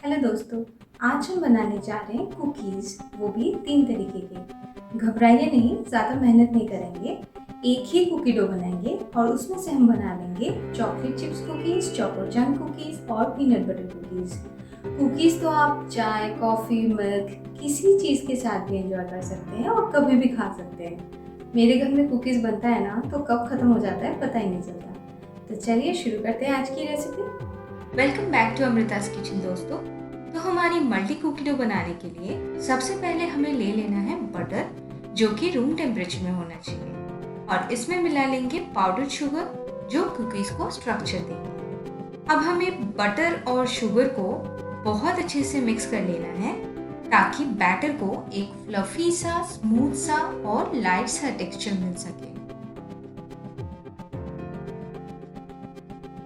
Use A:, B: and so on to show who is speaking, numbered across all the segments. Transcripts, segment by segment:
A: Hello दोस्तों। आज हम बनाने जा रहे हैं कुकीज़, वो भी 3 तरीके के। घबराइए नहीं, ज़्यादा मेहनत नहीं करेंगे। एक ही कुकी डो बनाएंगे और उसमें से हम बना लेंगे chocolate chips cookies, choco chunk cookies और पीनट बटर कुकीज़। कुकीज़ तो आप चाय, कॉफ़ी, मिल्क किसी चीज़ के साथ भी एंजॉय कर सकते हैं और कभी भी खा सकते हैं। मेरे घर में कुकीज़ बनता है ना, तो कब ख़त्म हो जाता है पता ही नहीं चलता। तो चलिए शुरू करते हैं आज की recipe.
B: Welcome back to Amrita's kitchen दोस्तों। तो हमारी मल्टी कुकी डो बनाने के लिए सबसे पहले हमें ले लेना है बटर, जो कि रूम टेम्परेचर में होना चाहिए, और इसमें मिला लेंगे पाउडर शुगर, जो कुकीज को स्ट्रक्चर देंगे। अब हमें बटर और शुगर को बहुत अच्छे से मिक्स कर लेना है ताकि बैटर को एक फ्लफी सा, स्मूथ सा और लाइट सा टेक्सचर मिल सके।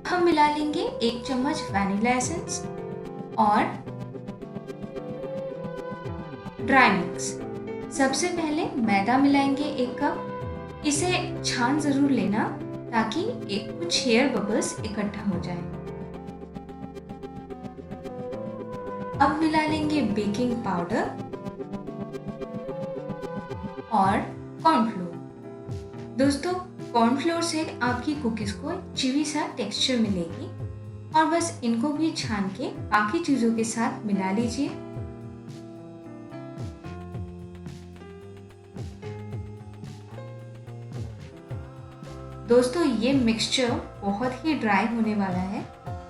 B: हम मिला लेंगे 1 चम्मच वैनिला एसेंस और ड्राई मिक्स। सबसे पहले मैदा मिलाएंगे 1 कप। इसे छान जरूर लेना ताकि कुछ एयर बबल्स इकट्ठा हो जाए। अब मिला लेंगे बेकिंग पाउडर और कॉर्नफ्लोर। दोस्तों, कॉर्नफ्लोर से आपकी कुकीज को चिवी सा टेक्सचर मिलेगी, और बस इनको भी छान के बाकी चीजों के साथ मिला लीजिए। दोस्तों, ये मिक्सचर बहुत ही ड्राई होने वाला है,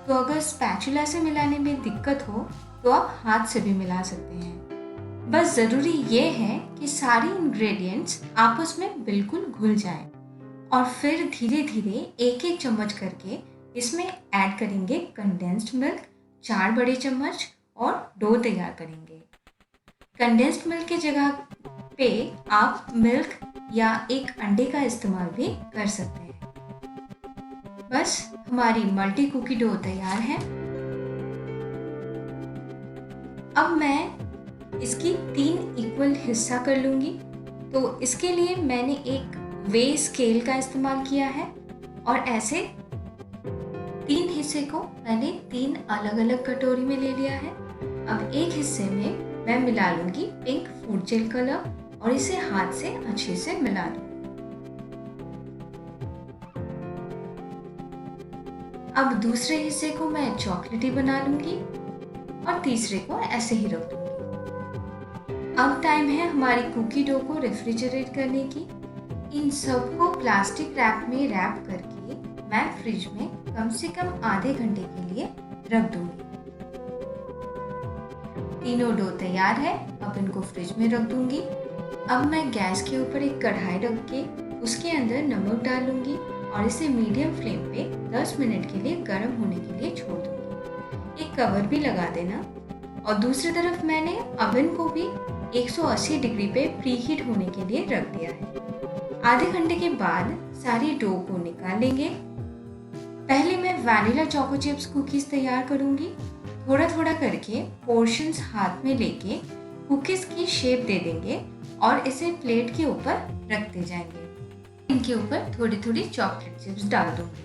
B: तो अगर स्पैचुला से मिलाने में दिक्कत हो तो आप हाथ से भी मिला सकते हैं। बस ज़रूरी ये है कि सारी इंग्रेडिएंट्स आपस में बिल्कुल घुल जाएं, और फिर धीरे धीरे 1-1 चम्मच करके इसमें ऐड करेंगे कंडेंस्ड मिल्क 4 बड़े चम्मच, और डो तैयार करेंगे। कंडेंस्ड मिल्क की जगह पे आप मिल्क या एक अंडे का इस्तेमाल भी कर सकते हैं। बस हमारी मल्टी कुकी डो तैयार है। अब मैं इसकी 3 इक्वल हिस्सा कर लूंगी। तो इसके लिए मैंने एक वे स्केल का इस्तेमाल किया है, और ऐसे 3 हिस्से को मैंने 3 अलग अलग कटोरी में ले लिया है। अब एक हिस्से में मैं मिला लूंगी पिंक फूड जेल कलर, और इसे हाथ से अच्छे से मिला लूंगी। अब दूसरे हिस्से को मैं चॉकलेटी बना लूंगी, और तीसरे को ऐसे ही रख दूंगी। अब टाइम है हमारी कुकी डो को रेफ्रिजरेट करने की। इन सबको प्लास्टिक रैप में रैप करके मैं फ्रिज में कम से कम आधे घंटे के लिए रख दूंगी। तीनों डो तैयार है, अब इनको फ्रिज में रख दूंगी। अब मैं गैस के ऊपर एक कढ़ाई रख के उसके अंदर नमक डालूंगी, और इसे मीडियम फ्लेम पे 10 मिनट के लिए गर्म होने के लिए छोड़ दूंगी। एक कवर भी लगा देना। और दूसरी तरफ मैंने अवन को भी 180 डिग्री पे प्री हीट होने के लिए रख दिया है। आधे घंटे के बाद सारी डो को निकाल लेंगे। पहले मैं वैनिला चोको चिप्स कुकीज तैयार करूंगी। थोड़ा थोड़ा करके पोर्शंस हाथ में लेके कुकीज की शेप दे देंगे, और इसे प्लेट के ऊपर रखते जाएंगे। इनके ऊपर थोड़ी थोड़ी चॉकलेट चिप्स डाल दूंगी।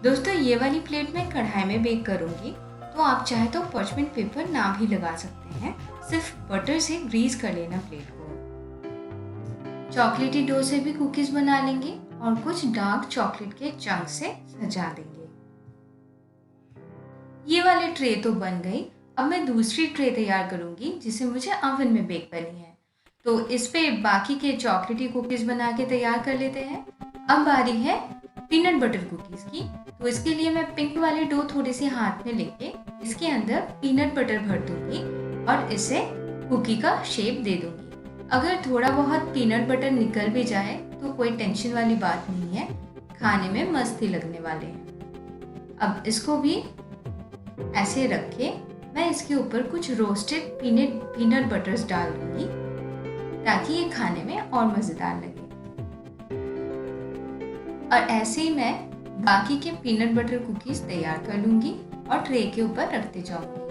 B: दोस्तों, ये वाली प्लेट मैं कढ़ाई में बेक करूंगी, तो आप चाहे तो पार्चमेंट पेपर ना भी लगा सकते हैं, सिर्फ बटर से ग्रीस कर लेना प्लेट को। चॉकलेटी डो से भी कुकीज बना लेंगे, और कुछ डार्क चॉकलेट के चंक से सजा देंगे। ये वाली ट्रे तो बन गई। अब मैं दूसरी ट्रे तैयार करूंगी, जिसे मुझे ओवन में बेक करनी है। तो इस पे बाकी के चॉकलेटी कुकीज बना के तैयार कर लेते हैं। अब बारी है पीनट बटर कुकीज की। तो इसके लिए मैं पिंक वाली डो थोड़ी सी हाथ में लेके इसके अंदर पीनट बटर भर दूंगी, और इसे कुकी का शेप दे दूंगी। अगर थोड़ा बहुत पीनट बटर निकल भी जाए तो कोई टेंशन वाली बात नहीं है, खाने में मस्ती लगने वाले हैं। अब इसको भी ऐसे रख के मैं इसके ऊपर कुछ रोस्टेड पीनट बटर्स डाल दूंगी, ताकि ये खाने में और मज़ेदार लगे। और ऐसे ही मैं बाकी के पीनट बटर कुकीज तैयार कर लूंगी और ट्रे के ऊपर रखते जाऊंगी।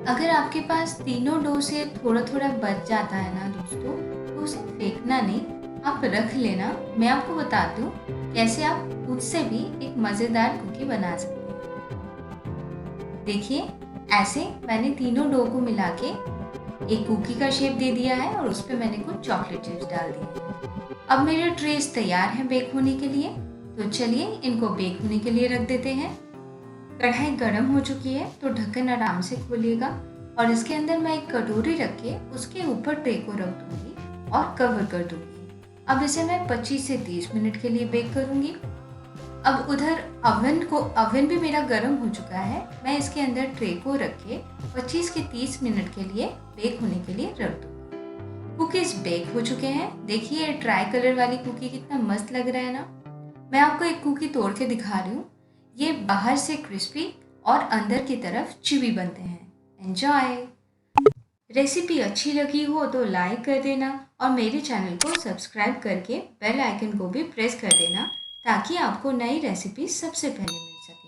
B: अगर आपके पास तीनों डो से थोड़ा थोड़ा बच जाता है ना दोस्तों, तो उसे फेंकना नहीं, आप रख लेना। मैं आपको बताती हूँ कैसे आप खुद से भी एक मज़ेदार कुकी बना सकते हैं। देखिए, ऐसे मैंने तीनों डो को मिला के एक कुकी का शेप दे दिया है और उस पर मैंने कुछ चॉकलेट चिप्स डाल दिए। अब मेरे ट्रेस तैयार हैं बेक होने के लिए, तो चलिए इनको बेक होने के लिए रख देते हैं। कढ़ाई गर्म हो चुकी है तो ढक्कन आराम से खोलिएगा और इसके अंदर मैं एक कटोरी रख के उसके ऊपर ट्रे को रख दूंगी और कवर कर दूंगी। अब इसे मैं 25 से 30 मिनट के लिए बेक करूंगी। अब उधर ओवन भी मेरा गर्म हो चुका है। मैं इसके अंदर ट्रे को रख के 25 के 30 मिनट के लिए बेक होने के लिए रख दूंगी। कुकीज बेक हो चुके हैं। देखिए ट्राई कलर वाली कुकी कितना मस्त लग रहा है ना। मैं आपको एक कुकी तोड़ के दिखा रही हूँ। ये बाहर से क्रिस्पी और अंदर की तरफ चिवी बनते हैं। एंजॉय! रेसिपी अच्छी लगी हो तो लाइक कर देना और मेरे चैनल को सब्सक्राइब करके बेल आइकन को भी प्रेस कर देना, ताकि आपको नई रेसिपी सबसे पहले मिल सके।